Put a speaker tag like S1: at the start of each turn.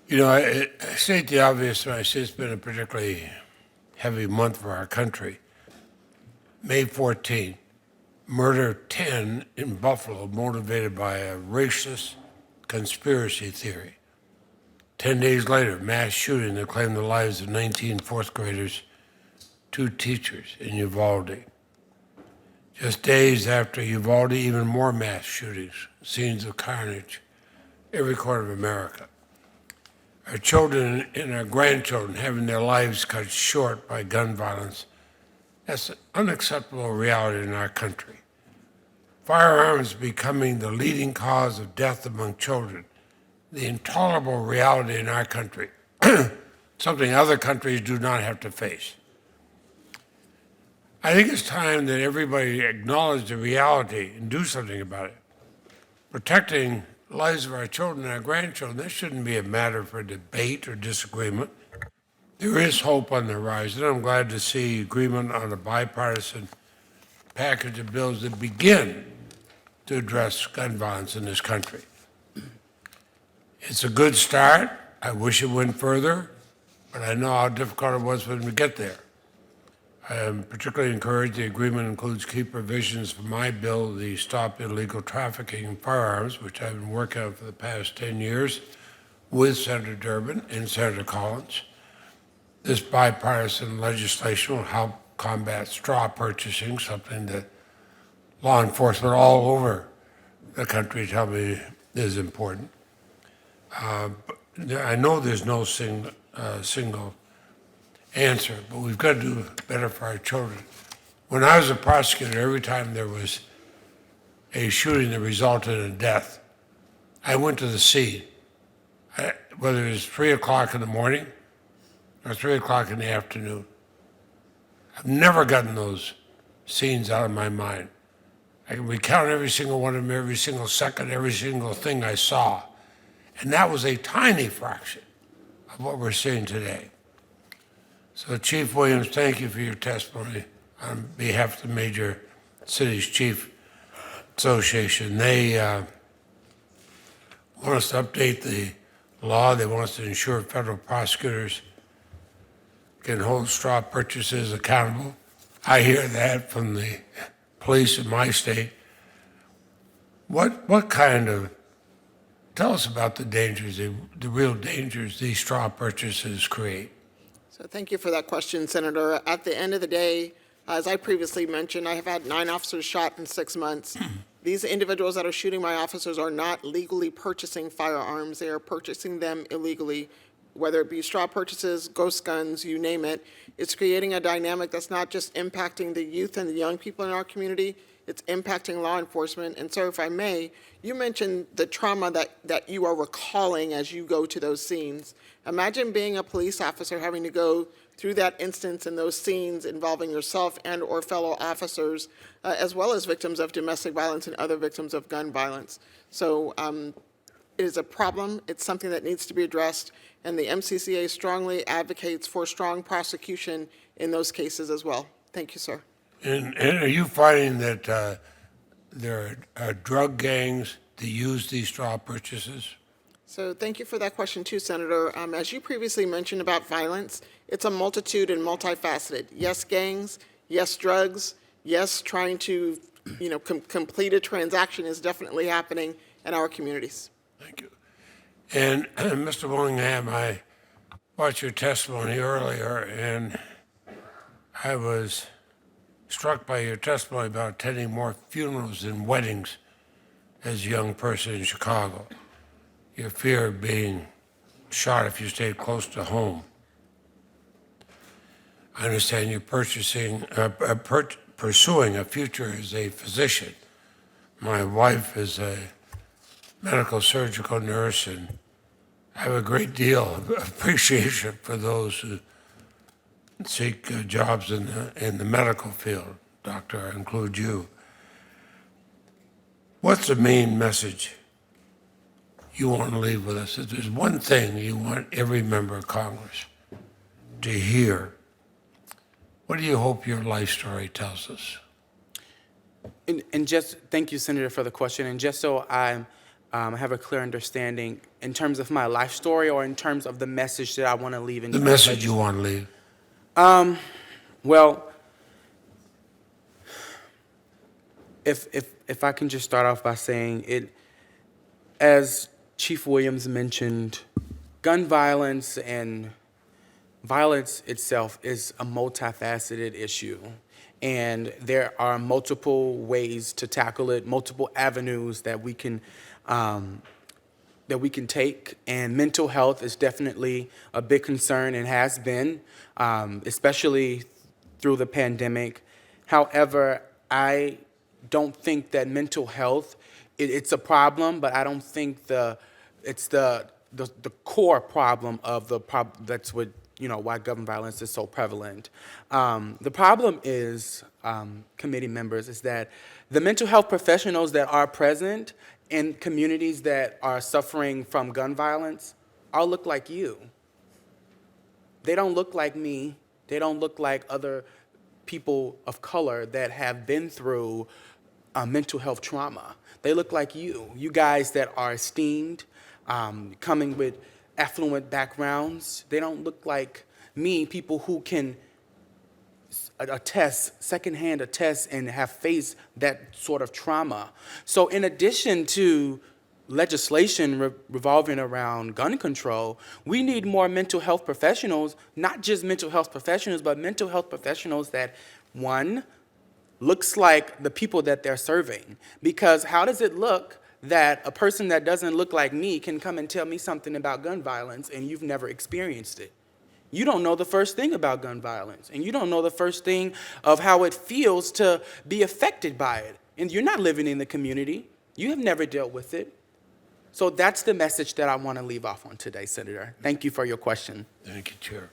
S1: You know, I state the obvious when I say it's been a particularly heavy month for our country. May 14, murder 10 in Buffalo, motivated by a racist conspiracy theory. 10 days later, mass shooting that claimed the lives of 19 fourth graders, 2 teachers in Uvalde. Just days after Uvalde, even more mass shootings, scenes of carnage, every corner of America. Our children and our grandchildren having their lives cut short by gun violence. That's an unacceptable reality in our country. Firearms becoming the leading cause of death among children, the intolerable reality in our country, something other countries do not have to face. I think it's time that everybody acknowledge the reality and do something about it. Protecting the lives of our children and our grandchildren, that shouldn't be a matter for debate or disagreement. There is hope on the horizon. I'm glad to see agreement on a bipartisan package of bills that begin to address gun violence in this country. It's a good start. I wish it went further, but I know how difficult it was for them to get there. I am particularly encouraged the agreement includes key provisions for my bill, the Stop Illegal Trafficking in Firearms, which I've been working on for the past 10 years with Senator Durbin and Senator Collins. This bipartisan legislation will help combat straw purchasing, something that law enforcement all over the country tell me is important. I know there's no single answer, but we've got to do better for our children. When I was a prosecutor, every time there was a shooting that resulted in a death, I went to the scene, whether it was 3 o'clock in the morning or 3 o'clock in the afternoon. I've never gotten those scenes out of my mind. I can recount every single one of them, every single second, every single thing I saw. And that was a tiny fraction of what we're seeing today. So Chief Williams, thank you for your testimony on behalf of the Major Cities Chief Association. They want us to update the law. They want us to ensure federal prosecutors can hold straw purchases accountable. I hear that from the police in my state. What kind of, tell us about the dangers, the real dangers these straw purchases create.
S2: So thank you for that question, Senator. At the end of the day, as I previously mentioned, I have had 9 officers shot in 6 months. These individuals that are shooting my officers are not legally purchasing firearms. They are purchasing them illegally, whether it be straw purchases, ghost guns, you name it. It's creating a dynamic that's not just impacting the youth and the young people in our community, it's impacting law enforcement. And sir, if I may, you mentioned the trauma that you are recalling as you go to those scenes. Imagine being a police officer having to go through that instance and those scenes involving yourself and or fellow officers, as well as victims of domestic violence and other victims of gun violence. So it is a problem. It's something that needs to be addressed, and the MCCA strongly advocates for strong prosecution in those cases as well. Thank you, sir.
S1: And are you finding that there are drug gangs that use these straw purchases?
S2: So thank you for that question too, Senator. As you previously mentioned about violence, it's a multitude and multifaceted. Yes, gangs. Yes, drugs. Yes, trying to, complete a transaction is definitely happening in our communities.
S1: Thank you. And Mr. Willingham, I watched your testimony earlier, and I was struck by your testimony about attending more funerals than weddings as a young person in Chicago. Your fear of being shot if you stayed close to home. I understand you're pursuing a future as a physician. My wife is a medical surgical nurse, and I have a great deal of appreciation for those who seek jobs in the medical field. Doctor, I include you. What's the main message you want to leave with us? If there's one thing you want every member of Congress to hear, what do you hope your life story tells us?
S3: And just thank you, Senator, for the question. And just so I have a clear understanding, in terms of my life story or in terms of the message that I want to leave in
S1: The message you want to leave.
S3: Well, if I can just start off by saying it, as Chief Williams mentioned, gun violence and violence itself is a multifaceted issue. And there are multiple ways to tackle it, multiple avenues that we can take. And mental health is definitely a big concern and has been, especially through the pandemic. However, I don't think that mental health, it's a problem, but I don't think it's the core problem of the problem. That's what, why gun violence is so prevalent. The problem is, committee members, is that the mental health professionals that are present in communities that are suffering from gun violence all look like you. They don't look like me. They don't look like other people of color that have been through mental health trauma. They look like you guys that are esteemed, coming with affluent backgrounds. They don't look like me, people who can secondhand attest and have faced that sort of trauma. So in addition to legislation revolving around gun control, we need more mental health professionals, not just mental health professionals, but mental health professionals that, one, looks like the people that they're serving. Because how does it look that a person that doesn't look like me can come and tell me something about gun violence and you've never experienced it? You don't know the first thing about gun violence, and you don't know the first thing of how it feels to be affected by it. And you're not living in the community. You have never dealt with it. So that's the message that I want to leave off on today, Senator. Thank you for your question.
S1: Thank you, Chair.